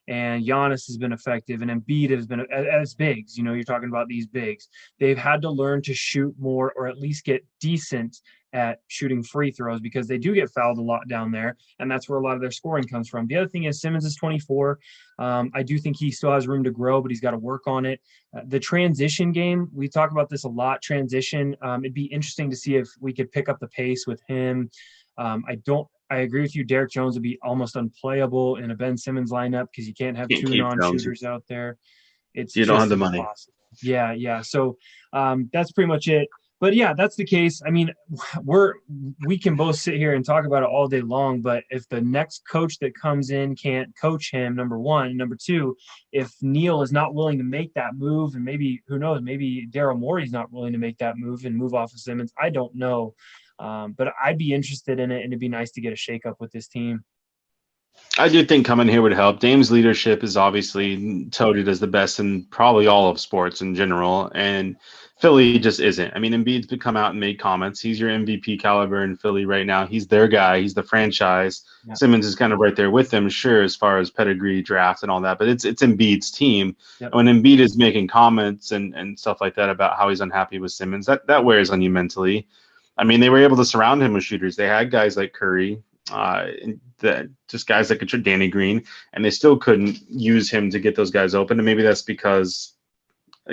and Giannis has been effective and Embiid has been as bigs, you're talking about these bigs, they've had to learn to shoot more, or at least get decent at shooting free throws because they do get fouled a lot down there, and that's where a lot of their scoring comes from. The other thing is Simmons is 24. I do think he still has room to grow, but he's got to work on it. The transition game, we talk about this a lot, transition. It'd be interesting to see if we could pick up the pace with him. I agree with you. Derek Jones would be almost unplayable in a Ben Simmons lineup because you can't have two non-shooters out there. It's you don't have the money. Impossible. Yeah. So that's pretty much it. But yeah, that's the case. I mean, we can both sit here and talk about it all day long, but if the next coach that comes in can't coach him, number one, number two, if Neil is not willing to make that move, and maybe, who knows, maybe Daryl Morey's not willing to make that move and move off of Simmons, I don't know. But I'd be interested in it, and it'd be nice to get a shakeup with this team. I do think coming here would help. Dame's leadership is obviously touted as the best in probably all of sports in general, and Philly just isn't. I mean, Embiid's come out and made comments. He's your MVP caliber in Philly right now. He's their guy. He's the franchise. Yeah. Simmons is kind of right there with them, sure, as far as pedigree, draft, and all that, but it's Embiid's team. Yep. When Embiid is making comments and stuff like that about how he's unhappy with Simmons, that wears on you mentally. I mean, they were able to surround him with shooters. They had guys like Curry, just guys like Danny Green, and they still couldn't use him to get those guys open. And maybe that's because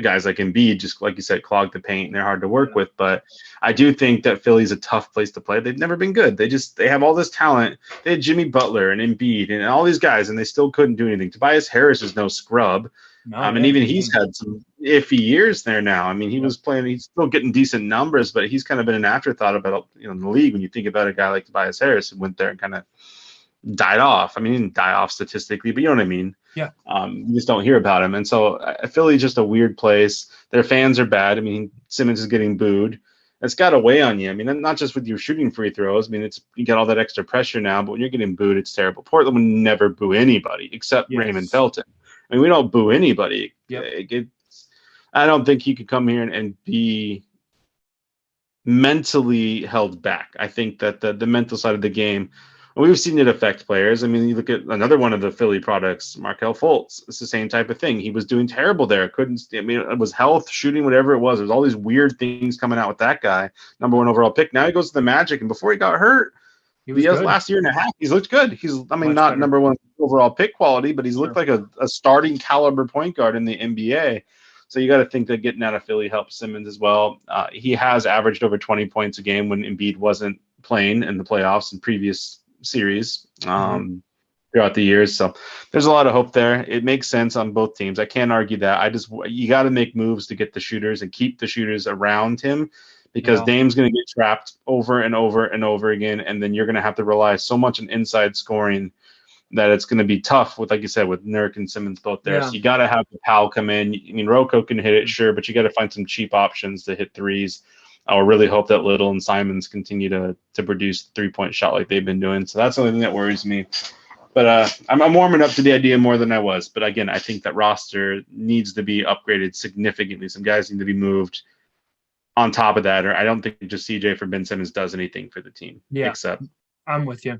guys like Embiid, just like you said, clog the paint and they're hard to work with. But I do think that Philly's a tough place to play. They've never been good. They have all this talent. They had Jimmy Butler and Embiid and all these guys, and they still couldn't do anything. Tobias Harris is no scrub. And even he's had some iffy years there now. I mean, he was playing, he's still getting decent numbers, but he's kind of been an afterthought about, in the league when you think about a guy like Tobias Harris who went there and kind of died off. I mean, he didn't die off statistically, but you know what I mean? Yeah. You just don't hear about him. And so Philly's just a weird place. Their fans are bad. I mean, Simmons is getting booed. It's got to weigh on you. I mean, not just with your shooting free throws. I mean, you get all that extra pressure now, but when you're getting booed, it's terrible. Portland would never boo anybody except Raymond Felton. I mean, we don't boo anybody. Yep. I don't think he could come here and be mentally held back. I think that the mental side of the game, we've seen it affect players. I mean, you look at another one of the Philly products, Markelle Fultz. It's the same type of thing. He was doing terrible there. It was health, shooting, whatever it was. There's all these weird things coming out with that guy. #1 overall pick. Now he goes to the Magic, and before he got hurt, last year and a half, he's looked good. He's, not better. #1 overall pick quality, but he's looked like a starting caliber point guard in the NBA. So you got to think that getting out of Philly helps Simmons as well. He has averaged over 20 points a game when Embiid wasn't playing in the playoffs in previous series throughout the years. So there's a lot of hope there. It makes sense on both teams. I can't argue that. You got to make moves to get the shooters and keep the shooters around him, because Dame's going to get trapped over and over and over again, and then you're going to have to rely so much on inside scoring that it's going to be tough with, like you said, with Nurk and Simmons both there. So you got to have the Powell come in. I mean, Rocco can hit it, sure, but you got to find some cheap options to hit threes. I really hope that Little and Simons continue to produce the three-point shot like they've been doing. So that's the only thing that worries me. But I'm warming up to the idea more than I was. But again, I think that roster needs to be upgraded significantly. Some guys need to be moved on top of that, or I don't think just CJ for Ben Simmons does anything for the team. Yeah, except I'm with you.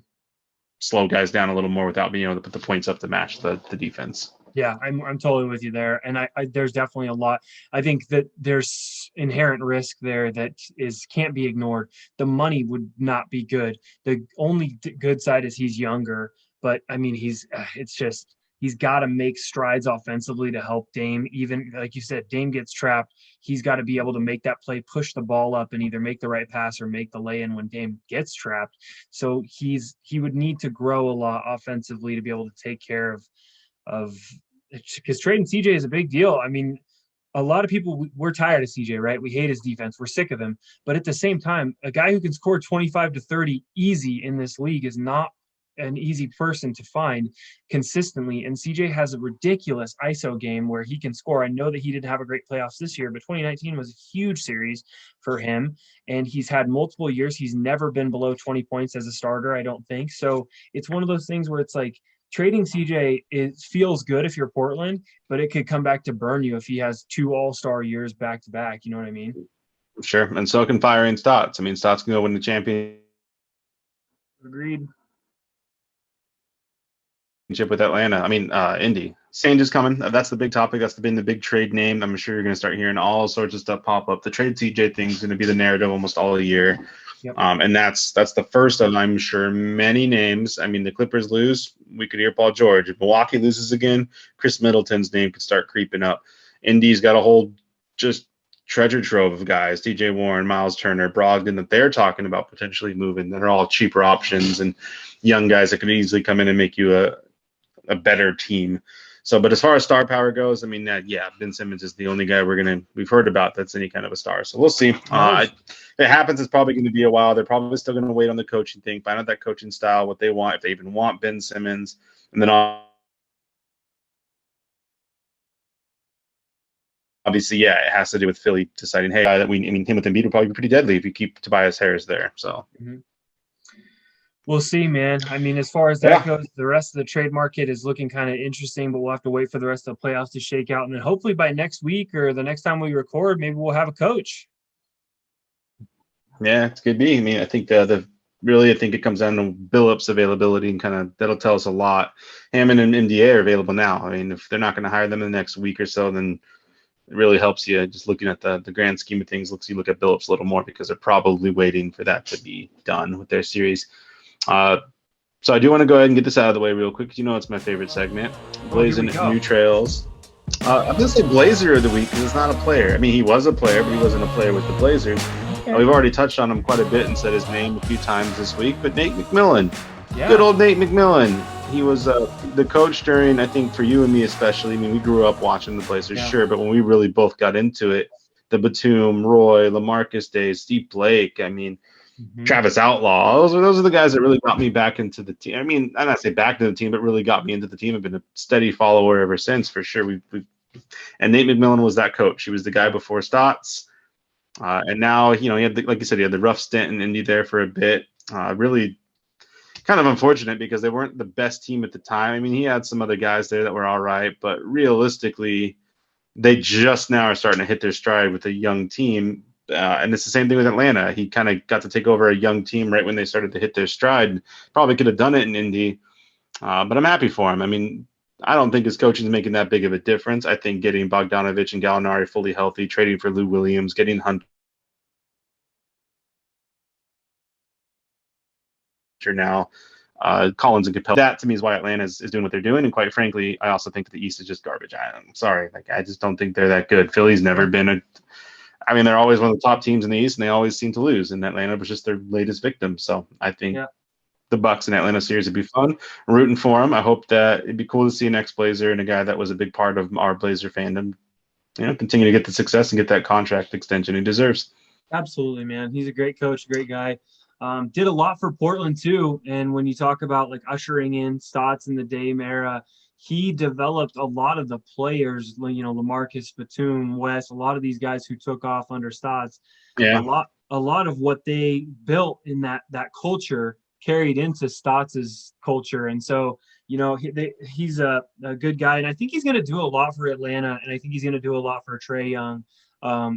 Slow guys down a little more without being able to put the points up to match the defense. Yeah, I'm totally with you there. And I there's definitely a lot. I think that there's inherent risk there that can't be ignored. The money would not be good. The only good side is he's younger, but I mean, he's got to make strides offensively to help Dame. Even like you said, Dame gets trapped. He's got to be able to make that play, push the ball up, and either make the right pass or make the lay in when Dame gets trapped. So he would need to grow a lot offensively to be able to take care of because trading CJ is a big deal. I mean, a lot of people, we're tired of CJ, right? We hate his defense. We're sick of him. But at the same time, a guy who can score 25 to 30 easy in this league is not an easy person to find consistently. And CJ has a ridiculous ISO game where he can score. I know that he didn't have a great playoffs this year, but 2019 was a huge series for him. And he's had multiple years. He's never been below 20 points as a starter, I don't think. So it's one of those things where it's like, trading CJ feels good if you're Portland, but it could come back to burn you if he has 2 all-star years back to back. You know what I mean? Sure. And so can firing Stotts. I mean, Stotts can go win the championship. Agreed. With Atlanta. I mean, Indy. Sange is coming. That's the big topic. That's been the big trade name. I'm sure you're going to start hearing all sorts of stuff pop up. The trade CJ thing is going to be the narrative almost all year. Yep. And that's the first of, I'm sure, many names. I mean, the Clippers lose, we could hear Paul George. If Milwaukee loses again, Chris Middleton's name could start creeping up. Indy's got a whole just treasure trove of guys, TJ Warren, Miles Turner, Brogdon, that they're talking about potentially moving. That are all cheaper options and young guys that could easily come in and make you a better team. So, but as far as star power goes, I mean, yeah, Ben Simmons is the only guy we've heard about that's any kind of a star. So we'll see. If it happens, it's probably going to be a while. They're probably still going to wait on the coaching thing, find out that coaching style, what they want, if they even want Ben Simmons, and then obviously, yeah, it has to do with Philly deciding, hey, him with Embiid will probably be pretty deadly if you keep Tobias Harris there. So. Mm-hmm. We'll see, man. I mean, as far as that goes, the rest of the trade market is looking kind of interesting, but we'll have to wait for the rest of the playoffs to shake out. And then hopefully by next week or the next time we record, maybe we'll have a coach. Yeah, it could be. I mean, I think I think it comes down to Billups' availability, and kind of that'll tell us a lot. Hammond and MDA are available now. I mean, if they're not going to hire them in the next week or so, then it really helps you just looking at the grand scheme of things. You look at Billups a little more because they're probably waiting for that to be done with their series. So I do want to go ahead and get this out of the way real quick. You know, it's my favorite segment, Blazing New Trails. I'm going to say Blazer of the week because it's not a player. I mean, he was a player, but he wasn't a player with the Blazers. Okay. We've already touched on him quite a bit and said his name a few times this week, but Nate McMillan. Yeah. Good old Nate McMillan. He was the coach during, I think, for you and me especially. I mean, we grew up watching the Blazers, sure, but when we really both got into it, the Batum, Roy, LaMarcus days, Steve Blake, I mean, Travis Outlaw. Those are the guys that really got me back into the team. I mean, I'm not say back to the team, but really got me into the team. I've been a steady follower ever since, for sure. And Nate McMillan was that coach. He was the guy before Stotts, and now he had like you said, he had the rough stint in Indy there for a bit. Really, kind of unfortunate because they weren't the best team at the time. I mean, he had some other guys there that were all right, but realistically, they just now are starting to hit their stride with a young team. And it's the same thing with Atlanta. He kind of got to take over a young team right when they started to hit their stride. Probably could have done it in Indy, but I'm happy for him. I mean, I don't think his coaching is making that big of a difference. I think getting Bogdanovich and Gallinari fully healthy, trading for Lou Williams, getting Hunter now, Collins and Capella. That to me is why Atlanta is doing what they're doing. And quite frankly, I also think that the East is just garbage. I'm sorry, I just don't think they're that good. Philly's never been they're always one of the top teams in the East, and they always seem to lose. And Atlanta was just their latest victim. So I think the Bucks and Atlanta series would be fun. I'm rooting for them. I hope that it'd be cool to see an ex-Blazer and a guy that was a big part of our Blazer fandom, continue to get the success and get that contract extension he deserves. Absolutely, man. He's a great coach, great guy. Did a lot for Portland too. And when you talk about like ushering in Stotts in the Dame era, he developed a lot of the players, LaMarcus, Batum, West, a lot of these guys who took off under Stotts. Yeah. A lot of what they built in that culture carried into Stotts's culture. And so, he's a good guy. And I think he's going to do a lot for Atlanta. And I think he's going to do a lot for Trae Young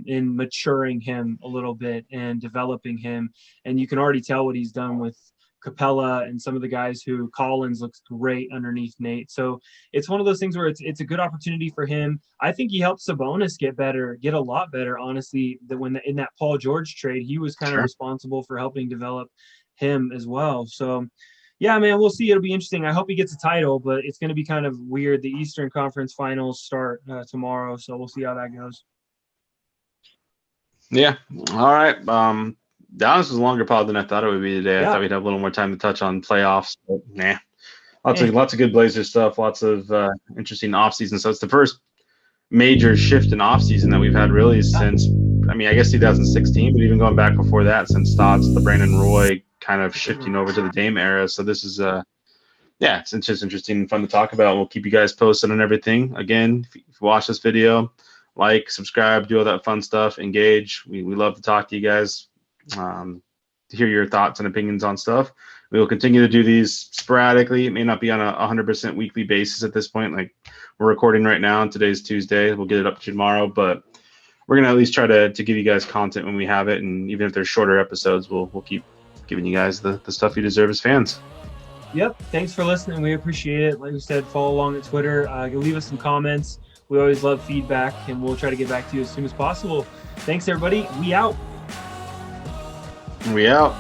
in maturing him a little bit and developing him. And you can already tell what he's done with Capella and some of the guys who Collins looks great underneath Nate. So it's one of those things where it's a good opportunity for him. I think he helped Sabonis get a lot better, honestly, in that Paul George trade, he was kind of responsible for helping develop him as well. So yeah, man, we'll see. It'll be interesting. I hope he gets a title, but it's going to be kind of weird. The Eastern Conference Finals start tomorrow, so we'll see how that goes. Yeah. All right. This was a longer pod than I thought it would be today. I thought we'd have a little more time to touch on playoffs, but lots of good Blazer stuff, lots of interesting offseason. So it's the first major shift in offseason that we've had really since, I guess 2016, but even going back before that, since Stotts, the Brandon Roy kind of shifting over to the Dame era. So this is it's just interesting and fun to talk about. We'll keep you guys posted on everything. Again, if you watch this video, like, subscribe, do all that fun stuff, engage. We love to talk to you guys. To hear your thoughts and opinions on stuff. We will continue to do these sporadically. It may not be on a 100% weekly basis at this point. Like we're recording right now, and today's Tuesday. We'll get it up to tomorrow, but we're gonna at least try to give you guys content when we have it. And even if there's shorter episodes, we'll keep giving you guys the stuff you deserve as fans. Yep. Thanks for listening. We appreciate it. Like we said, follow along at Twitter. Leave us some comments. We always love feedback, and we'll try to get back to you as soon as possible. Thanks, everybody. We out. We out.